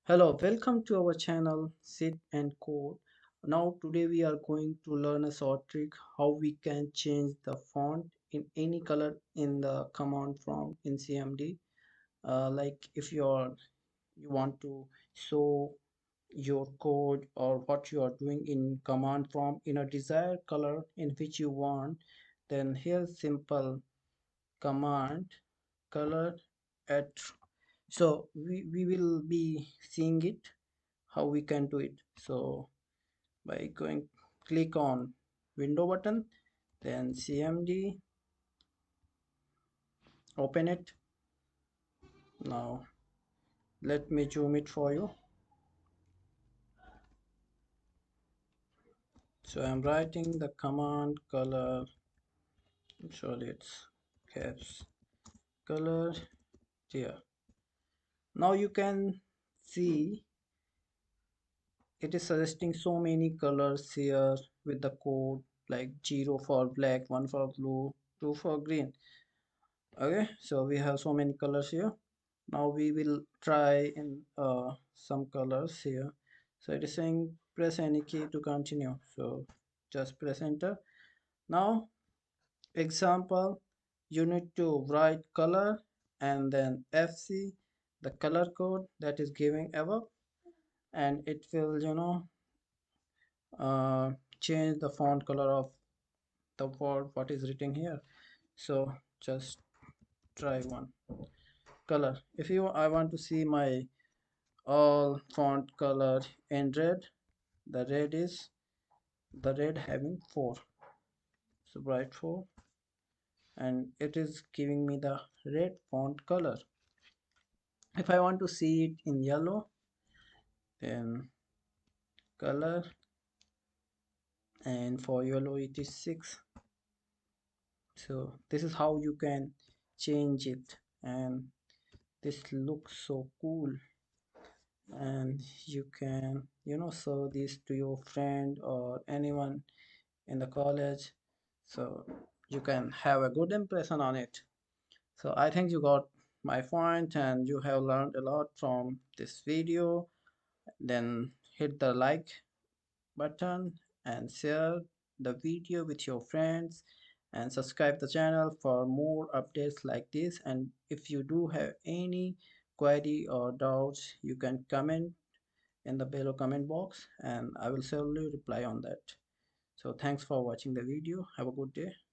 Hello, welcome to our channel Sit and Code. Now today we are going to learn a short trick how we can change the font in any color in the command prompt in CMD. Like if you want to show your code or what you are doing in command prompt in a desired color in which you want, then here's simple command color at. So we will be seeing it how we can do it. So by going click on window button, then CMD, open it. Now let me zoom it for you. So I'm writing the command color, actually it's caps color here. Now you can see it is suggesting so many colors here with the code, like 0 for black, 1 for blue, 2 for green. Okay, so we have so many colors here. Now we will try in some colors here. So it is saying press any key to continue, so just press enter. Now example, you need to write color and then FC, the color code that is giving above, and it will uh, change the font color of the word what is written here. So just try one color. If you I want to see my all font color in red, the red having 4, so bright 4, and it is giving me the red font color. If I want to see it in yellow, then color, and for yellow it is 6. So this is how you can change it, and this looks so cool. And you can show this to your friend or anyone in the college, so you can have a good impression on it. So I think you got my point and you have learned a lot from this video. Then hit the like button and share the video with your friends, and subscribe the channel for more updates like this. And if you do have any query or doubts, you can comment in the below comment box and I will surely reply on that. So thanks for watching the video. Have a good day.